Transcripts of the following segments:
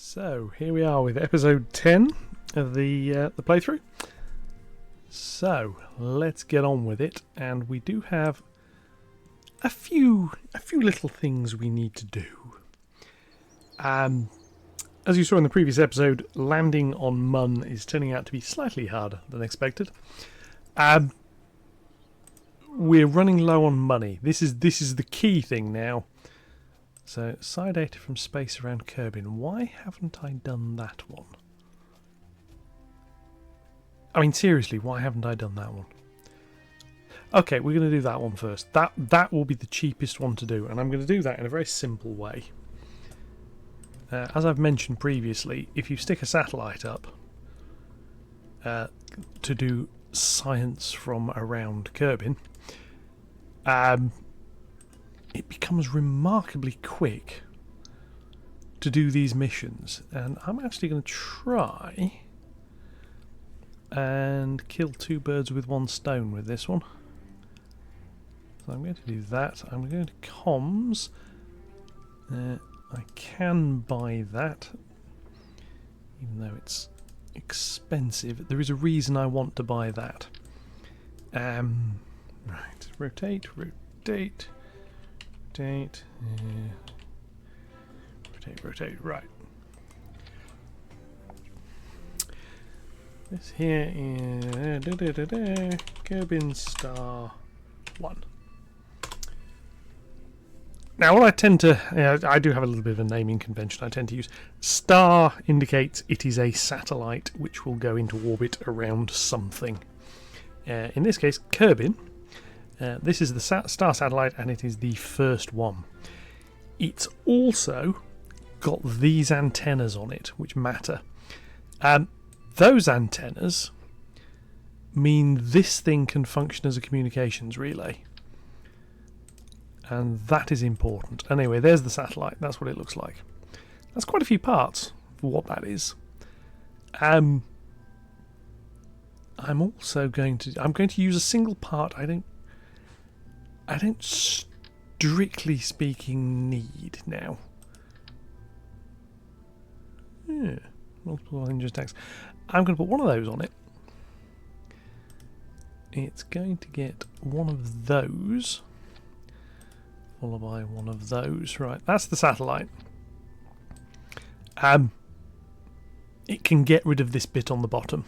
So here we are with episode 10 of the playthrough. So let's get on with it, and we do have a few little things we need to do. As you saw in the previous episode, landing on Mun is turning out to be slightly harder than expected. We're running low on money. This is the key thing now. So, side data from space around Kerbin. Why haven't I done that one? I mean, seriously, why haven't I done that one? Okay, we're going to do that one first. That will be the cheapest one to do, and I'm going to do that in a very simple way. As I've mentioned previously, if you stick a satellite up to do science from around Kerbin, it becomes remarkably quick to do these missions, and I'm actually going to try and kill two birds with one stone with this one. So I'm going to do that. I'm going to comms. I can buy that, even though it's expensive. There is a reason I want to buy that. Right, rotate. Rotate, right. This here is Kerbin Star 1. Now, what I tend to... I do have a little bit of a naming convention I tend to use. Star indicates it is a satellite which will go into orbit around something. In this case, Kerbin. This is the star satellite, and it is the first one. It's also got these antennas on it, which matter. Those antennas mean this thing can function as a communications relay. And that is important. Anyway, there's the satellite. That's what it looks like. That's quite a few parts for what that is. I'm also going to use a single part I don't strictly speaking need now. Yeah, multiple hinges text. I'm going to put one of those on it. It's going to get one of those, followed by one of those. Right, that's the satellite. It can get rid of this bit on the bottom,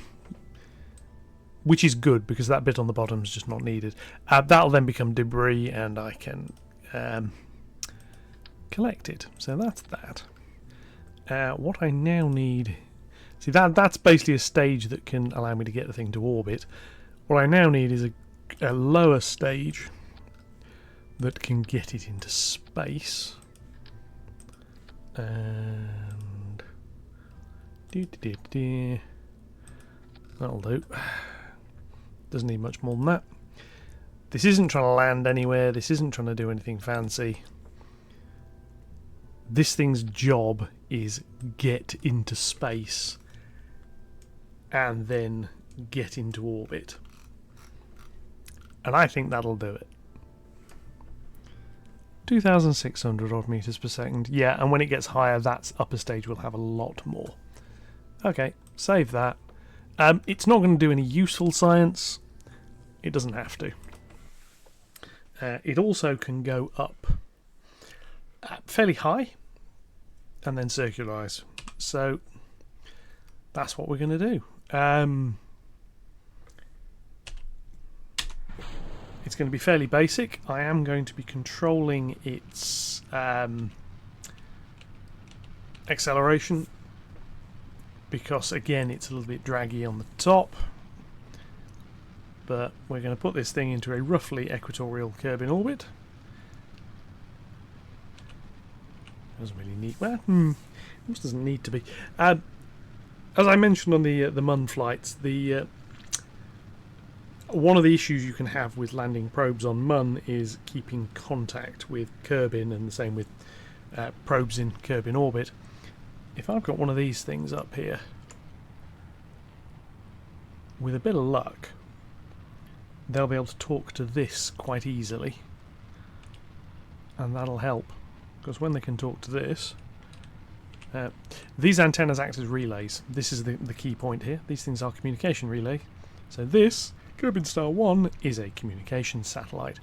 which is good because that bit on the bottom is just not needed. That'll then become debris, and I can collect it. So that's that. What I now need... See, that's basically a stage that can allow me to get the thing to orbit. What I now need is a lower stage that can get it into space. And... That'll do. Doesn't need much more than that. This isn't trying to land anywhere. This isn't trying to do anything fancy. This thing's job is get into space and then get into orbit. And I think that'll do it. 2,600 odd meters per second. Yeah, and when it gets higher, that upper stage will have a lot more. Okay, save that. It's not going to do any useful science. It doesn't have to. It also can go up fairly high and then circularize. So that's what we're going to do. It's going to be fairly basic. I am going to be controlling its acceleration, because again it's a little bit draggy on the top, but we're going to put this thing into a roughly equatorial Kerbin orbit. Doesn't really need... well, this doesn't need to be. As I mentioned on the Mun flights, one of the issues you can have with landing probes on Mun is keeping contact with Kerbin, and the same with probes in Kerbin orbit. If I've got one of these things up here, with a bit of luck, they'll be able to talk to this quite easily, and that'll help, because when they can talk to this, These antennas act as relays. This is the key point here. These things are communication relay. So this, Kerbin Star 1, is a communication satellite.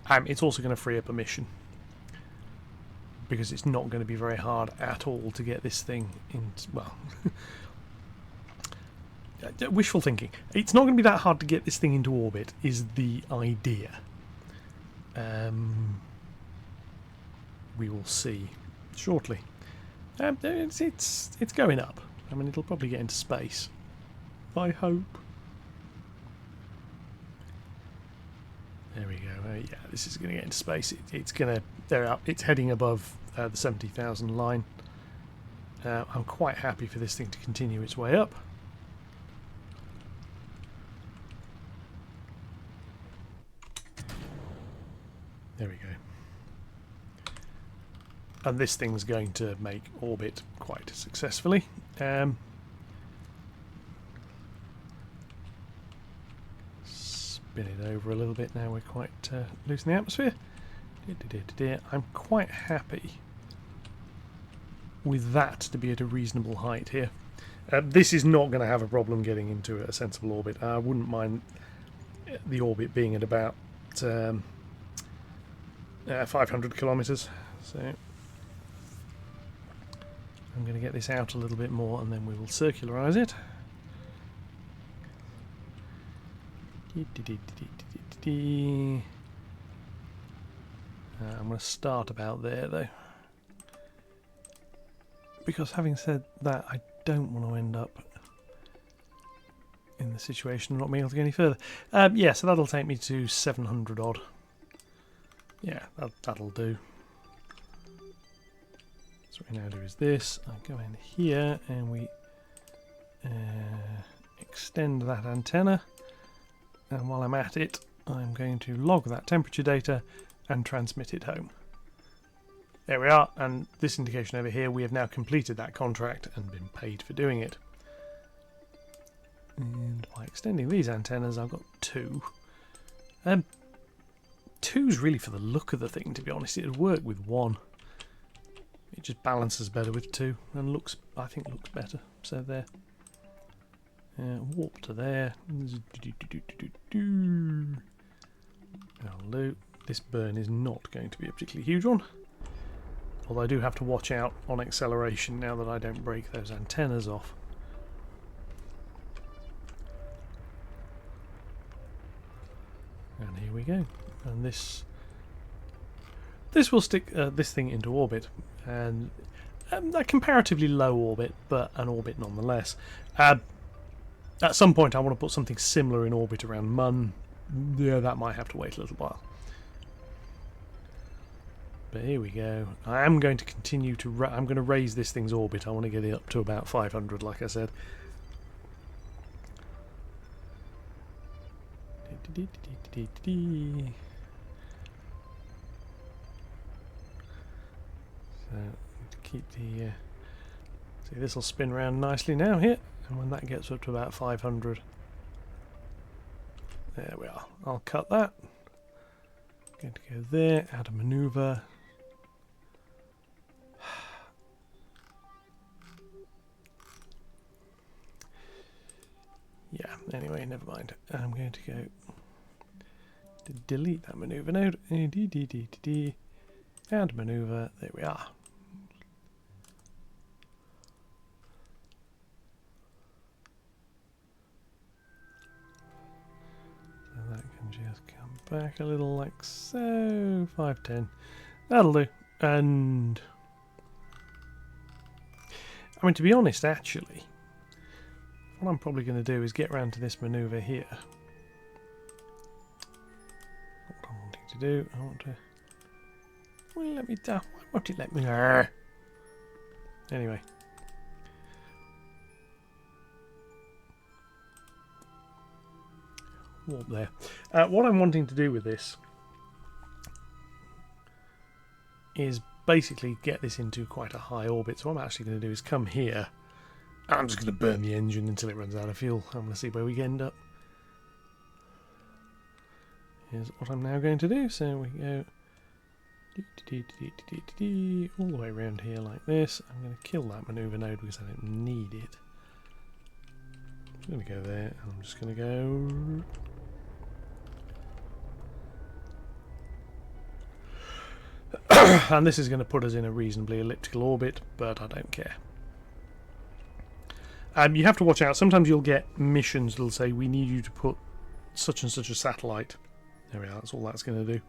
It's also going to free up a mission, because it's not going to be very hard at all to get this thing in. Well, wishful thinking. It's not going to be that hard to get this thing into orbit, is the idea. We will see shortly. It's going up. I mean, it'll probably get into space, I hope. There we go. Yeah, this is going to get into space. It's going to. They're up. It's heading above the 70,000 line. I'm quite happy for this thing to continue its way up. There we go. And this thing's going to make orbit quite successfully. Spin it over a little bit now. We're quite loose in the atmosphere. I'm quite happy with that to be at a reasonable height here. This is not going to have a problem getting into a sensible orbit. I wouldn't mind the orbit being at about 500 kilometers. So I'm going to get this out a little bit more, and then we will circularize it. I'm going to start about there though, because having said that, I don't want to end up in the situation of not being able to go any further. Yeah, so that'll take me to 700 odd. Yeah, that'll do. So what we now do is this. I go in here and we extend that antenna, and while I'm at it, I'm going to log that temperature data and transmit it home. There we are, and this indication over here, we have now completed that contract and been paid for doing it. And by extending these antennas, I've got two. Two's really for the look of the thing, to be honest. It would work with one. It just balances better with two, and I think looks better. So there. Warp to there. That'll do. This burn is not going to be a particularly huge one. Although I do have to watch out on acceleration now that I don't break those antennas off. And here we go. And this will stick this thing into orbit, and a comparatively low orbit, but an orbit nonetheless. At some point I want to put something similar in orbit around Mun. Yeah, that might have to wait a little while. But here we go. I am going to continue to I'm going to raise this thing's orbit. I want to get it up to about 500, like I said. So keep the see, this will spin around nicely now here, and when that gets up to about 500, there we are. I'll cut that. Going to go there, add a maneuver. Yeah, anyway, never mind. I'm going to go to delete that maneuver node. Add maneuver. There we are. So that can just come back a little like so. 510. That'll do. And I mean, to be honest, actually, what I'm probably going to do is get round to this maneuver here. What I'm wanting to do, I want to. Well, let me down. Why won't it let me? Anyway. Warp there. What I'm wanting to do with this is basically get this into quite a high orbit. So what I'm actually going to do is come here. I'm just going to burn the engine until it runs out of fuel. I'm going to see where we end up. Here's what I'm now going to do. So we go All the way around here like this. I'm going to kill that maneuver node because I don't need it. I'm going to go there, and I'm just going to go... and this is going to put us in a reasonably elliptical orbit, but I don't care. You have to watch out. Sometimes you'll get missions that'll say, we need you to put such and such a satellite, there we are, that's all that's going to do,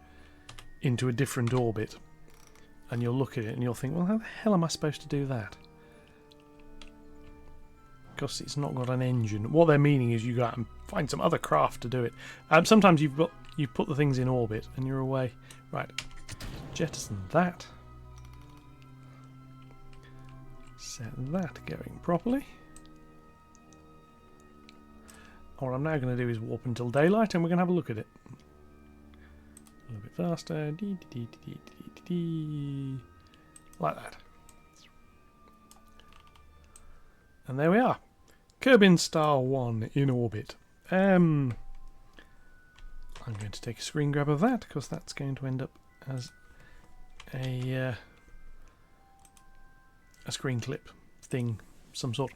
into a different orbit. And you'll look at it and you'll think, well, how the hell am I supposed to do that? Because it's not got an engine. What they're meaning is you go out and find some other craft to do it. Sometimes you've put the things in orbit and you're away. Right, jettison that. Set that going properly. What I'm now going to do is warp until daylight and we're going to have a look at it. A little bit faster. Like that. And there we are. Kerbin Star 1 in orbit. I'm going to take a screen grab of that because that's going to end up as a screen clip thing, some sort.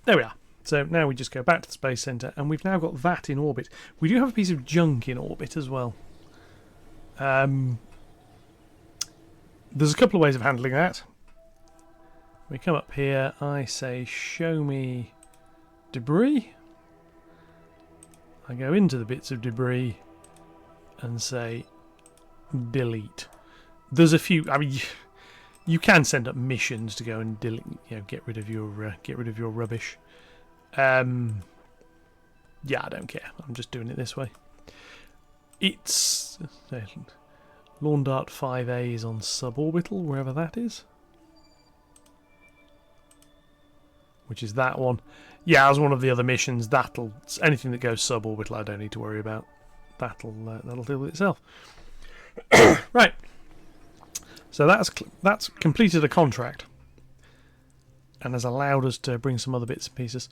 There we are. So now we just go back to the Space Centre and we've now got that in orbit. We do have a piece of junk in orbit as well. There's a couple of ways of handling that. We come up here, I say show me debris. I go into the bits of debris and say delete. There's a few, I mean, you can send up missions to go and delete, get rid of your rubbish. Yeah, I don't care. I'm just doing it this way. It's Lawn Dart 5A is on suborbital, wherever that is, which is that one. Yeah, as one of the other missions, anything that goes suborbital, I don't need to worry about. That'll deal with itself. Right. So that's completed a contract, and has allowed us to bring some other bits and pieces.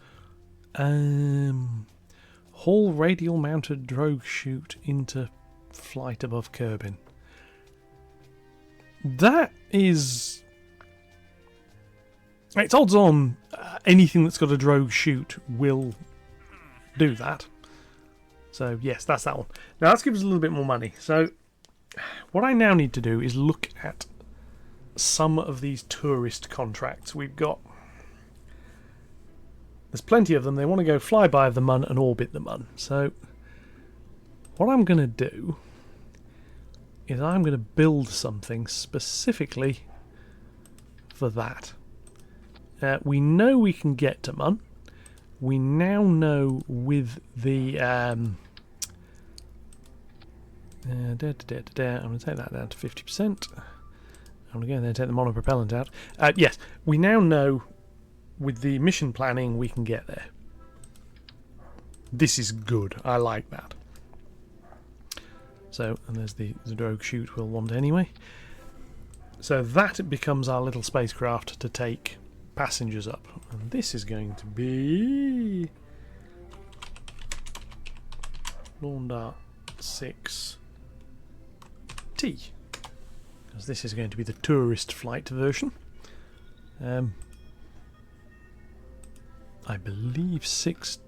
Haul radial mounted drogue chute into flight above Kerbin. That is... it's odds on anything that's got a drogue chute will do that. So yes, that's that one. Now let's give us a little bit more money. So what I now need to do is look at some of these tourist contracts we've got. There's plenty of them. They want to go flyby of the Mun and orbit the Mun. So what I'm going to do is I'm going to build something specifically for that. We know we can get to Mun. We now know with the... I'm going to take that down to 50%. I'm going to go in there and take the monopropellant out. Yes, we now know with the mission planning we can get there. This is good. I like that. So, and there's the drogue chute we'll want anyway. So that becomes our little spacecraft to take passengers up. And this is going to be... Lawn Dart 6T. Because this is going to be the tourist flight version. I believe 6...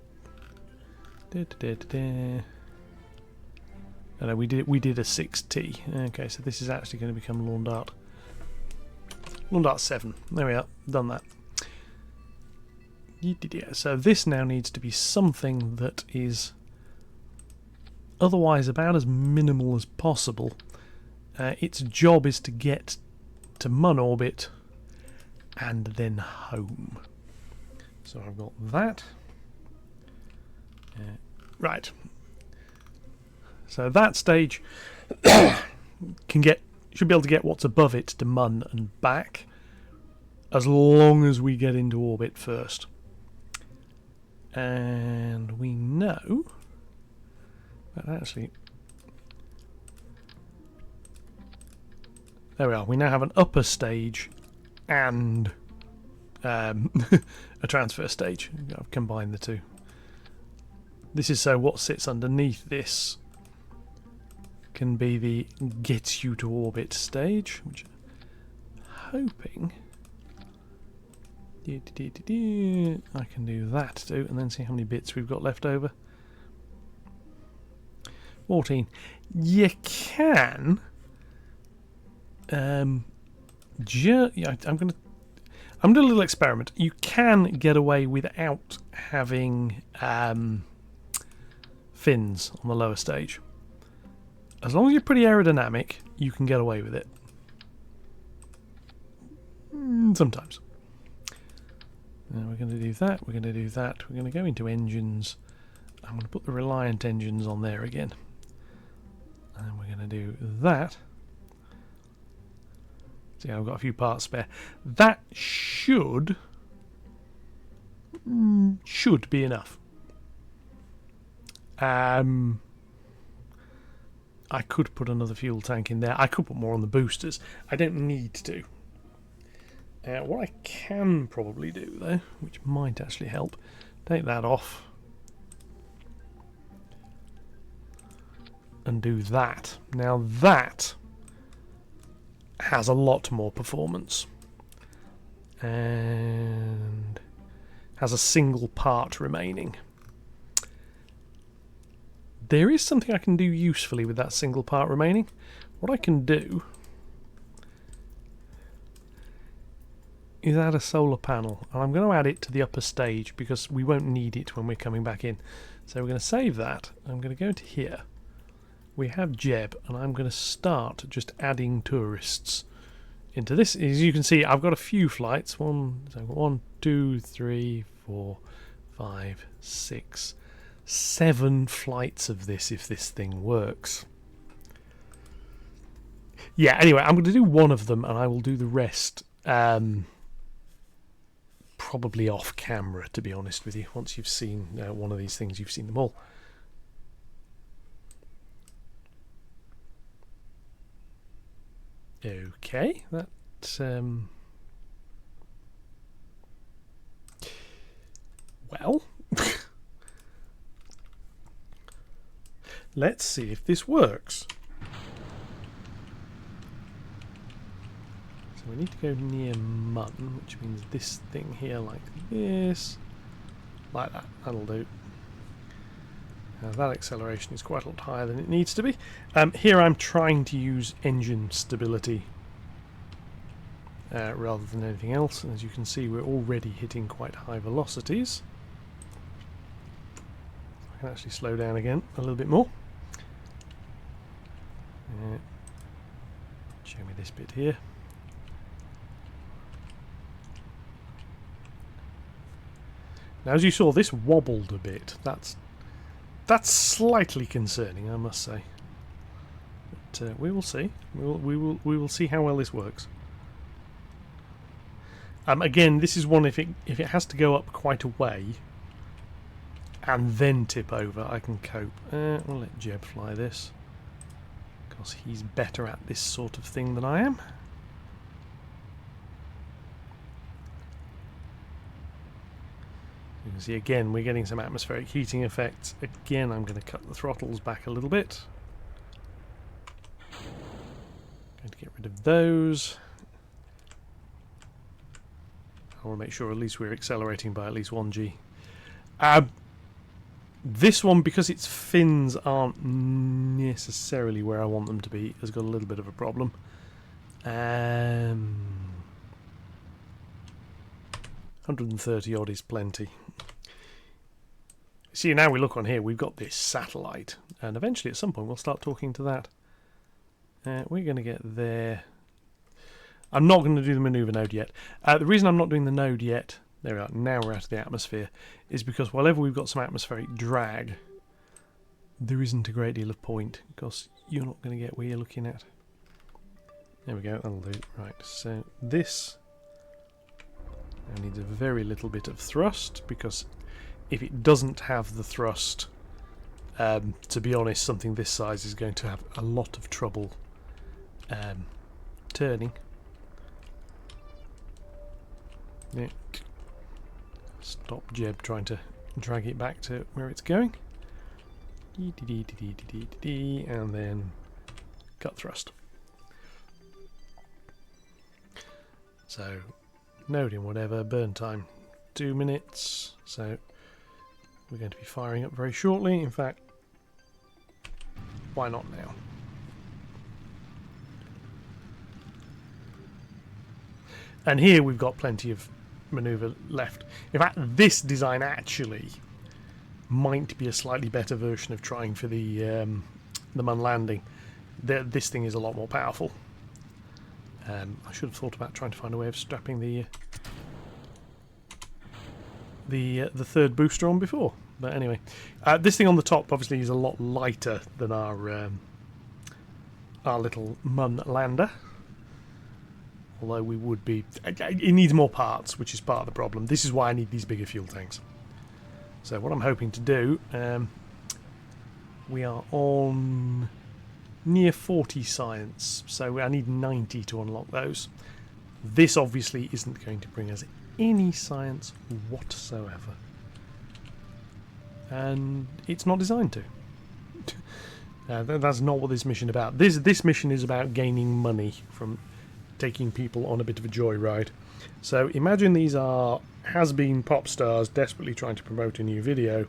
No, we did a 6T. Okay, so this is actually going to become Lawn Dart 7. There we are, done that. So this now needs to be something that is otherwise about as minimal as possible. Its job is to get to Mun orbit and then home. So I've got that. Right. So that stage should be able to get what's above it to Mun and back, as long as we get into orbit first. And we know that actually... There we are. We now have an upper stage and a transfer stage. I've combined the two. This is so what sits underneath this can be the gets you to orbit stage, which I'm hoping I can do that too, and then see how many bits we've got left over. 14. You can. Yeah, I'm gonna do a little experiment. You can get away without having fins on the lower stage. As long as you're pretty aerodynamic, you can get away with it. Sometimes. We're going to do that, we're going to do that, we're going to go into engines. I'm going to put the Reliant engines on there again. And we're going to do that. See, I've got a few parts spare. That should be enough. I could put another fuel tank in there. I could put more on the boosters. I don't need to. What I can probably do, though, which might actually help, take that off and do that. Now that has a lot more performance and has a single part remaining. There is something I can do usefully with that single part remaining. What I can do is add a solar panel, and I'm going to add it to the upper stage because we won't need it when we're coming back in. So we're going to save that. I'm going to go to here. We have Jeb, and I'm going to start just adding tourists into this. As you can see, I've got a few flights. 1, 2, 3, 4, 5, 6, 7 flights of this if this thing works. Yeah, anyway, I'm going to do one of them, and I will do the rest probably off camera, to be honest with you. Once you've seen one of these things, you've seen them all. Okay, that well, let's see if this works. So we need to go near Mun, which means this thing here, like this, like that. That'll do. That acceleration is quite a lot higher than it needs to be. Here I'm trying to use engine stability rather than anything else. And as you can see, we're already hitting quite high velocities. I can actually slow down again a little bit more. Show me this bit here. Now, as you saw, this wobbled a bit. That's slightly concerning, I must say. But we will see. We will see how well this works. Again, this is one if it has to go up quite a way and then tip over, I can cope. We'll let Jeb fly this because he's better at this sort of thing than I am. You can see again we're getting some atmospheric heating effects. Again, I'm going to cut the throttles back a little bit. Going to get rid of those. I want to make sure at least we're accelerating by at least 1G. This one, because its fins aren't necessarily where I want them to be, has got a little bit of a problem. 130 odd is plenty. See, now we look on here, we've got this satellite, and eventually at some point we'll start talking to that. We're going to get there. I'm not going to do the manoeuvre node yet. The reason I'm not doing the node yet, there we are, now we're out of the atmosphere, is because whenever we've got some atmospheric drag, there isn't a great deal of point, because you're not going to get where you're looking at. There we go, that'll do. Right, so this now needs a very little bit of thrust, because if it doesn't have the thrust, to be honest, something this size is going to have a lot of trouble turning. Yeah. Stop Jeb trying to drag it back to where it's going. And then cut thrust. So, node in whatever, burn time 2 minutes, so we're going to be firing up very shortly. In fact, why not now? And here we've got plenty of manoeuvre left. In fact, this design actually might be a slightly better version of trying for the Mun landing. This thing is a lot more powerful. I should have thought about trying to find a way of strapping the third booster on before. But anyway, this thing on the top obviously is a lot lighter than our little Mun lander. Although we would be... It needs more parts, which is part of the problem. This is why I need these bigger fuel tanks. So what I'm hoping to do... we are on near 40 science, so I need 90 to unlock those. This obviously isn't going to bring us any science whatsoever. And it's not designed to. That's not what this mission is about. This mission is about gaining money from taking people on a bit of a joyride. So imagine these are has-been pop stars desperately trying to promote a new video.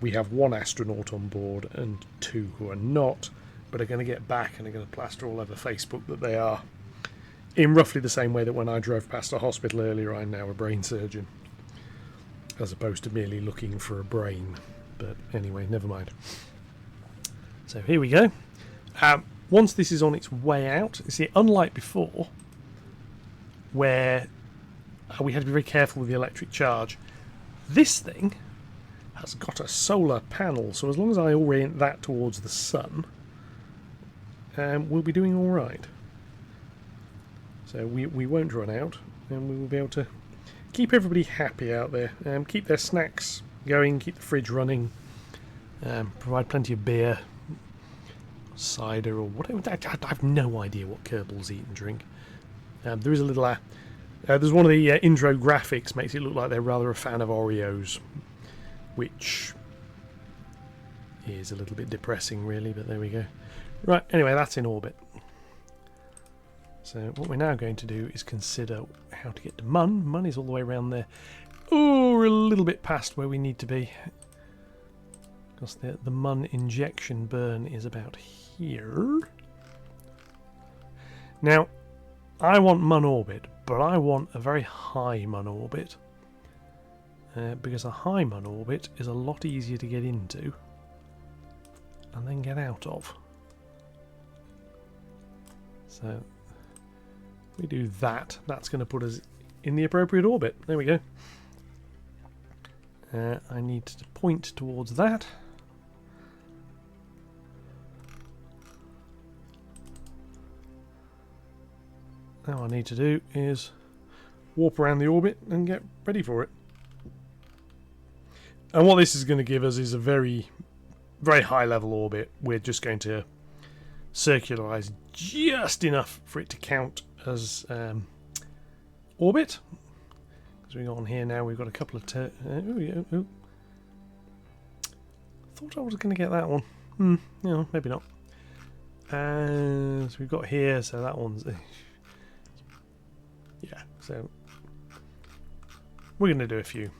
We have 1 astronaut on board and 2 who are not, but are going to get back and are going to plaster all over Facebook that they are. In roughly the same way that when I drove past a hospital earlier, I'm now a brain surgeon, as opposed to merely looking for a brain. But anyway, never mind. So here we go. Once this is on its way out, you see, unlike before, where we had to be very careful with the electric charge, this thing has got a solar panel, so as long as I orient that towards the sun, we'll be doing all right. So we won't run out, and we will be able to keep everybody happy out there, keep their snacks going, keep the fridge running, provide plenty of beer, cider or whatever. I have no idea what Kerbals eat and drink. There is a little... there's one of the intro graphics makes it look like they're rather a fan of Oreos, which is a little bit depressing really, but there we go. Right, anyway, that's in orbit. So what we're now going to do is consider how to get to Mun. Mun is all the way around there. Oh, we're a little bit past where we need to be, because the Mun injection burn is about here. Now, I want Mun orbit, but I want a very high Mun orbit. Because a high Mun orbit is a lot easier to get into and then get out of. So we do that. That's going to put us in the appropriate orbit. There we go. I need to point towards that. Now what I need to do is warp around the orbit and get ready for it. And what this is going to give us is a very, very high level orbit. We're just going to circularize just enough for it to count as orbit. As we go on here now, we've got a couple of... thought I was going to get that one. No, maybe not. And we've got here, so that one's... yeah, so we're going to do a few.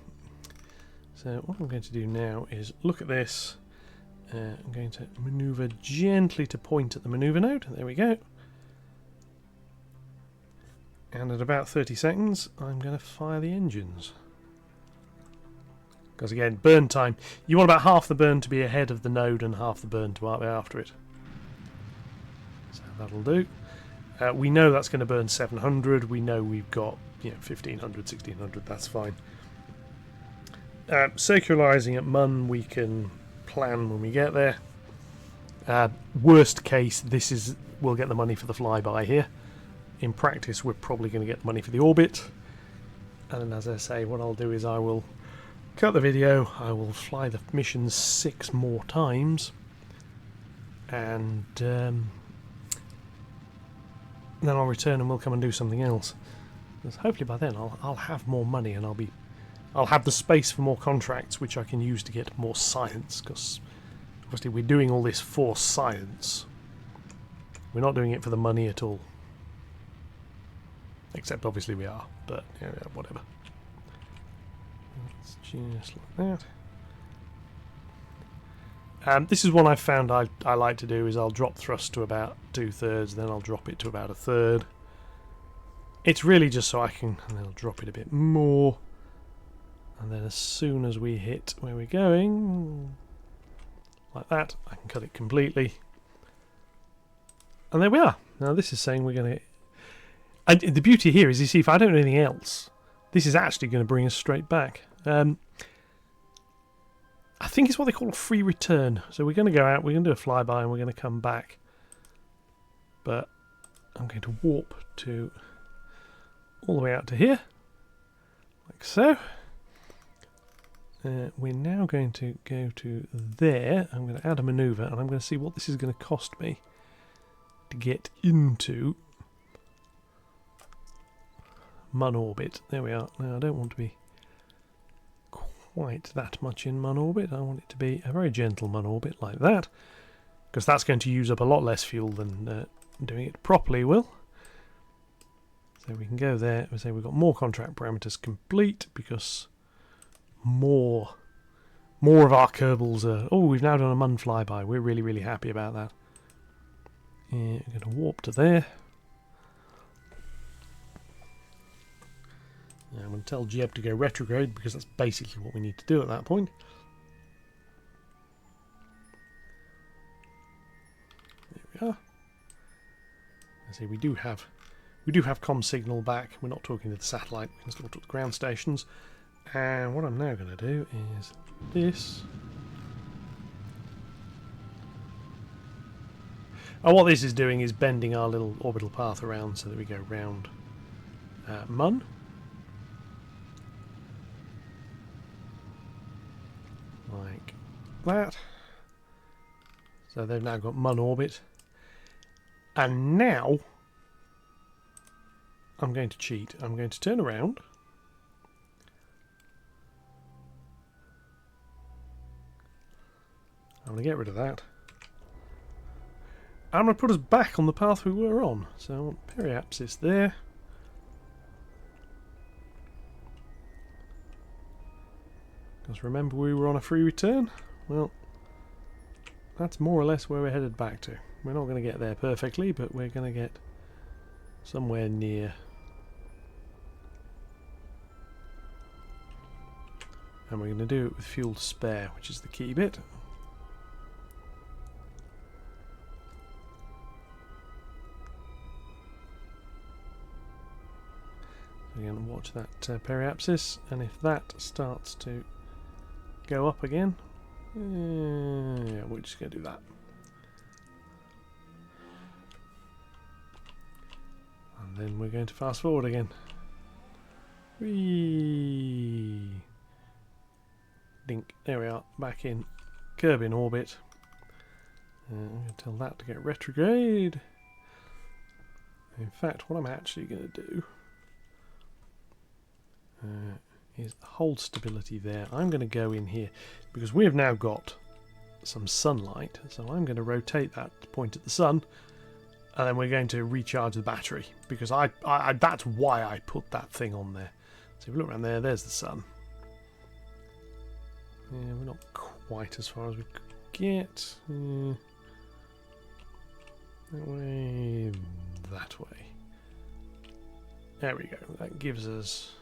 So what I'm going to do now is look at this. I'm going to manoeuvre gently to point at the manoeuvre node. There we go. And at about 30 seconds, I'm going to fire the engines. Because again, burn time. You want about half the burn to be ahead of the node and half the burn to be after it. So that'll do. We know that's going to burn 700. We know we've got 1500, 1600. That's fine. Circularizing at Mun, we can plan when we get there. Worst case, we'll get the money for the flyby here. In practice, we're probably going to get the money for the orbit. And then, as I say, what I'll do is I will cut the video. I will fly the mission 6 more times, and then I'll return and we'll come and do something else. Because hopefully by then I'll have more money and I'll have the space for more contracts, which I can use to get more science. Because Obviously, we're doing all this for science. We're not doing it for the money at all. Except, obviously, we are. But, yeah, whatever. It's just like that. This is one I've found I like to do, is I'll drop thrust to about 2/3, then I'll drop it to about 1/3. It's really just so I can, and then I'll drop it a bit more. And then as soon as we hit where we're going, like that, I can cut it completely. And there we are. Now this is saying we're going to... And the beauty here is, you see, if I don't do anything else, this is actually going to bring us straight back. I think it's what they call a free return. So we're going to go out, we're going to do a flyby, and we're going to come back. But I'm going to warp to all the way out to here, like so. We're now going to go to there. I'm going to add a maneuver, and I'm going to see what this is going to cost me to get into Mun orbit. There we are. Now I don't want to be quite that much in Mun orbit. I want it to be a very gentle Mun orbit like that, because that's going to use up a lot less fuel than doing it properly will. So we can go there. We say we've got more contract parameters complete, because more of our Kerbals are... Oh, we've now done a Mun flyby. We're really, really happy about that. Yeah, I'm going to warp to there. Now I'm going to tell Jeb to go retrograde, because that's basically what we need to do at that point. There we are. I see we do have comm signal back. We're not talking to the satellite. We can still talk to the ground stations. And what I'm now going to do is this. And what this is doing is bending our little orbital path around so that we go round Mun. Like that. So they've now got Mun orbit. And now I'm going to cheat. I'm going to turn around. I'm going to get rid of that. I'm going to put us back on the path we were on. So I want periapsis there. Because remember we were on a free return? Well, that's more or less where we're headed back to. We're not going to get there perfectly, but we're going to get somewhere near. And we're going to do it with fuel to spare, which is the key bit. We're going to watch that periapsis, and if that starts to go up again, yeah, we're just going to do that. And then we're going to fast forward again. Whee! Dink. There we are, back in Kerbin orbit. I'm going to tell that to get retrograde. In fact, what I'm actually going to do is hold stability there. I'm going to go in here because we have now got some sunlight, so I'm going to rotate that to point at the sun, and then we're going to recharge the battery, because I that's why I put that thing on there. So if you look around there, there's the sun. Yeah, we're not quite as far as we could get. That way, that way. There we go. That gives us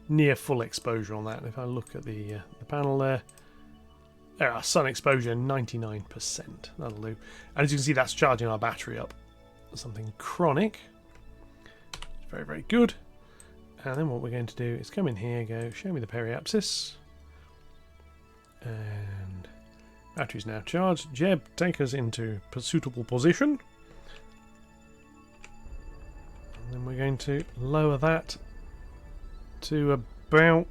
near full exposure on that. And if I look at the panel there, sun exposure 99%. That'll do. And as you can see, that's charging our battery up. Something chronic. Very, very good. And then what we're going to do is come in here, go show me the periapsis, and battery's now charged. Jeb, take us into a suitable position. And then we're going to lower that to about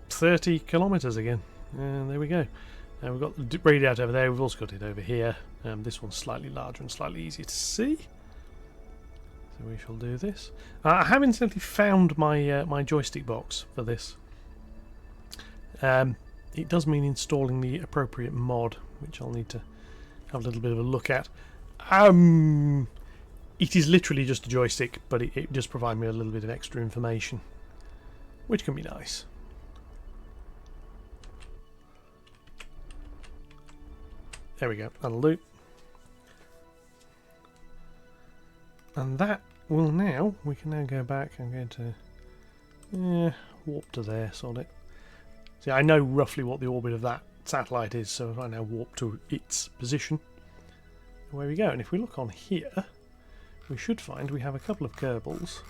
30 kilometers again. And there we go. And we've got the radiator over there. We've also got it over here. This one's slightly larger and slightly easier to see. So we shall do this. I have incidentally found my my joystick box for this. it does mean installing the appropriate mod, which I'll need to have a little bit of a look at. It is literally just a joystick, but it does provide me a little bit of extra information, which can be nice. There we go, that'll do. And that will now, we can now go back. I'm going to warp to there, sod it. See, I know roughly what the orbit of that satellite is, so if I now warp to its position, away we go. And if we look on here, we should find we have a couple of Kerbals.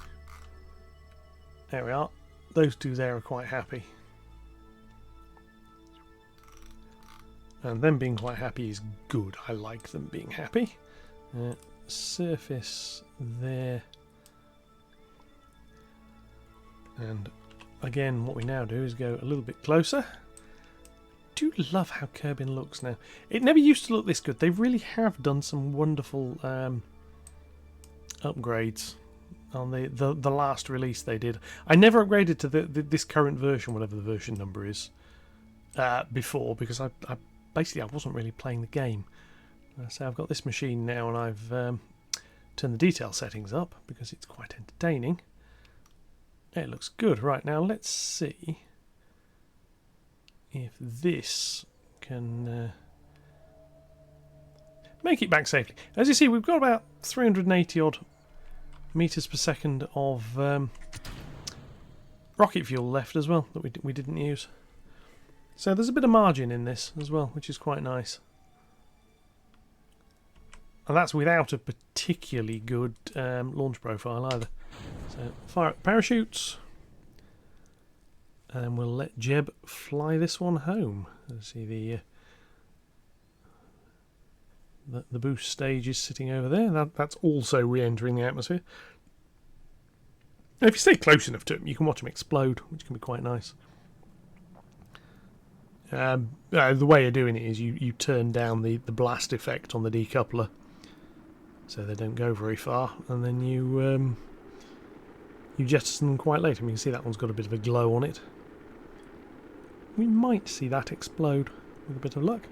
There we are. Those two there are quite happy. And them being quite happy is good. I like them being happy. Surface there. And again, what we now do is go a little bit closer. I do love how Kerbin looks now. It never used to look this good. They really have done some wonderful upgrades on the last release they did. I never upgraded to this current version, whatever the version number is, before, because I wasn't really playing the game. So I've got this machine now, and I've turned the detail settings up because it's quite entertaining. It looks good. Right, now let's see if this can make it back safely. As you see, we've got about 380 odd meters per second of rocket fuel left as well that we didn't use. So there's a bit of margin in this as well, which is quite nice. And that's without a particularly good launch profile either. So fire up parachutes, and then we'll let Jeb fly this one home. Let's see, the boost stage is sitting over there. That's also re-entering the atmosphere. And if you stay close enough to them, you can watch them explode, which can be quite nice. The way of doing it is you turn down the blast effect on the decoupler, so they don't go very far, and then you jettison them quite late. I mean, you can see that one's got a bit of a glow on it. We might see that explode with a bit of luck.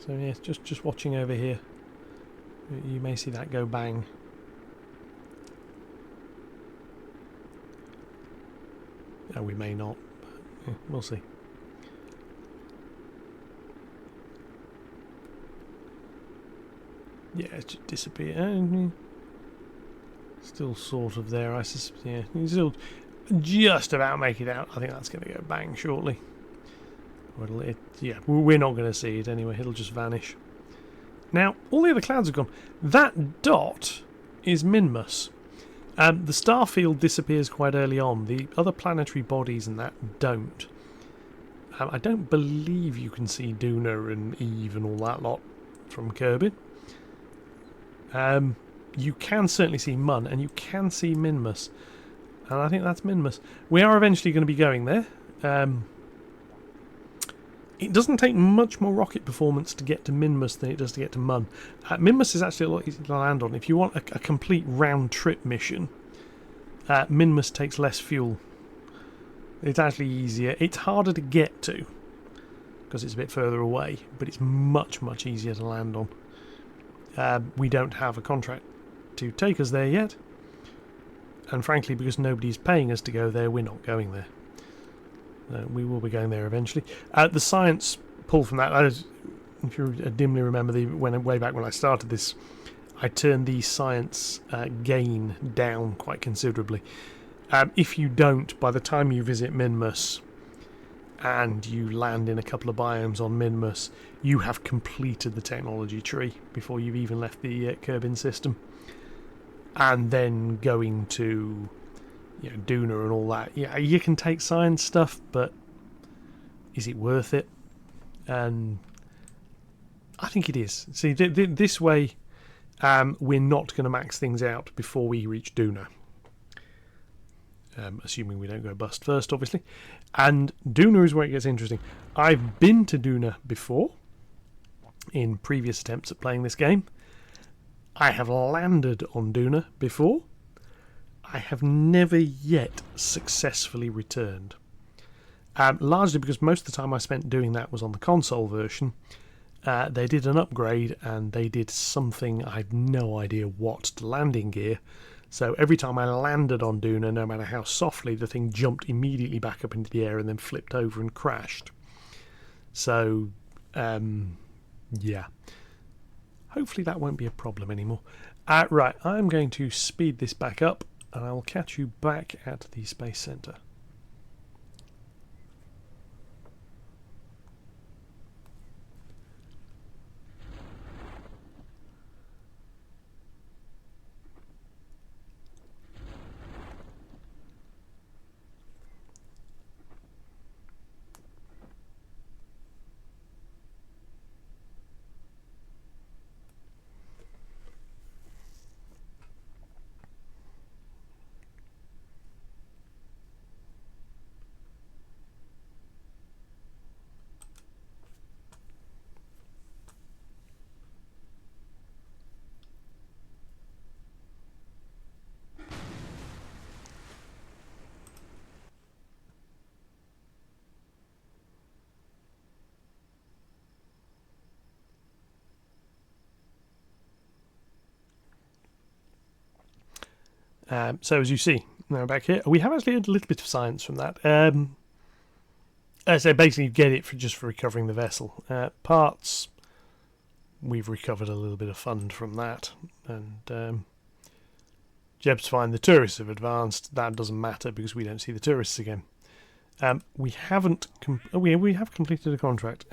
So yeah, just watching over here, you may see that go bang. No, we may not. But, yeah, we'll see. Yeah, it just disappeared. Still sort of there, I suspect. Yeah, you still just about make it out. I think that's going to go bang shortly. Yeah, we're not going to see it anyway. It'll just vanish. Now, all the other clouds have gone. That dot is Minmus. The star field disappears quite early on. The other planetary bodies and that don't. I don't believe you can see Duna and Eve and all that lot from Kerbin. You can certainly see Mun, and you can see Minmus, and I think that's Minmus. We are eventually going to be going there. It doesn't take much more rocket performance to get to Minmus than it does to get to Mun. Minmus is actually a lot easier to land on. If you want a complete round trip mission, Minmus takes less fuel. It's actually easier. It's harder to get to because it's a bit further away, but it's much, much easier to land on. We don't have a contract to take us there yet, and frankly, because nobody's paying us to go there, we're not going there. We will be going there eventually. The science pull from that, if you dimly remember, way back when I started this, I turned the science gain down quite considerably. If you don't, by the time you visit Minmus and you land in a couple of biomes on Minmus, you have completed the technology tree before you've even left the Kerbin system. And then going to Duna and all that. Yeah, you can take science stuff, but is it worth it? And I think it is. See, this way, we're not going to max things out before we reach Duna. Assuming we don't go bust first, obviously. And Duna is where it gets interesting. I've been to Duna before, in previous attempts at playing this game. I have landed on Duna before. I have never yet successfully returned. largely because most of the time I spent doing that was on the console version. They did an upgrade and they did something, I had no idea what, to landing gear. So every time I landed on Duna, no matter how softly, the thing jumped immediately back up into the air and then flipped over and crashed. So, yeah. Hopefully that won't be a problem anymore. Right, I'm going to speed this back up and I will catch you back at the Space Centre. So as you see, now back here, we have actually had a little bit of science from that. So basically you get it just for recovering the vessel. Parts, we've recovered a little bit of fund from that. And Jeb's fine, the tourists have advanced. That doesn't matter because we don't see the tourists again. We haven't... we have completed a contract.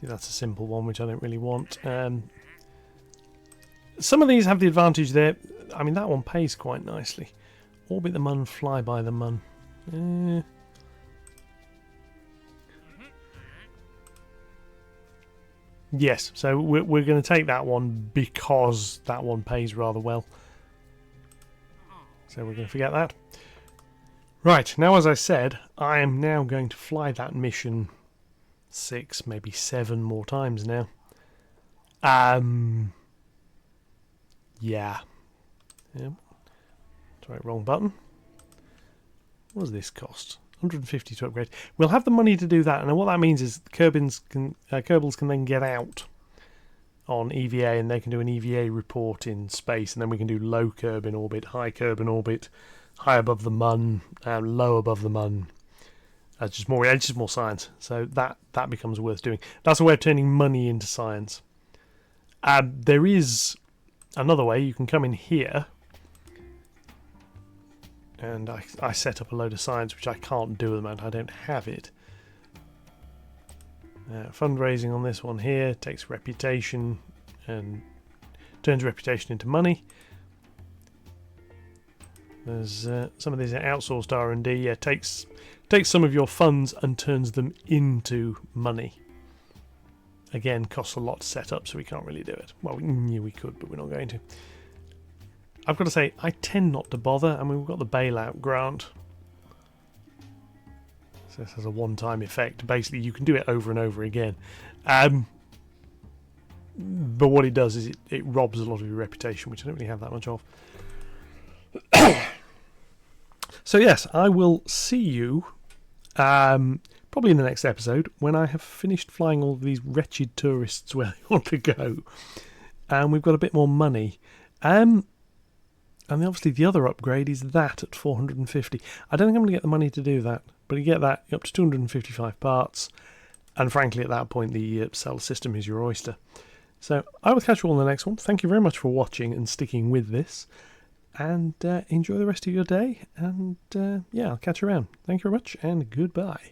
See, that's a simple one, which I don't really want. Some of these have the advantage there. I mean, that one pays quite nicely. Orbit the Mun, fly by the Mun. Yes, so we're going to take that one because that one pays rather well. So we're going to forget that. Right, now as I said, I am now going to fly that mission 6, maybe 7 more times now. Yeah. Sorry, wrong button. What does this cost? 150 to upgrade. We'll have the money to do that, and what that means is Kerbals can then get out on EVA, and they can do an EVA report in space, and then we can do low Kerbin orbit, high Kerbin orbit, high above the Mun, and low above the Mun. It's just more science. So that becomes worth doing. That's a way of turning money into science. There is another way. You can come in here, and I set up a load of science, which I can't do at the moment. I don't have it. Fundraising on this one here takes reputation and turns reputation into money. There's some of these are outsourced R&D. Yeah, takes some of your funds and turns them into money. Again, costs a lot to set up, so we can't really do it. Well, we could, but we're not going to. I've got to say, I tend not to bother. I mean, we've got the bailout grant. So this has a one-time effect. Basically, you can do it over and over again. But what it does is it robs a lot of your reputation, which I don't really have that much of. So yes, I will see you probably in the next episode when I have finished flying all of these wretched tourists where they want to go, and we've got a bit more money. And obviously the other upgrade is that at 450. I don't think I'm going to get the money to do that, but you get that up to 255 parts, and frankly at that point the cell system is your oyster. So I will catch you all in the next one. Thank you very much for watching and sticking with this. And enjoy the rest of your day, and yeah, I'll catch you around. Thank you very much, and goodbye.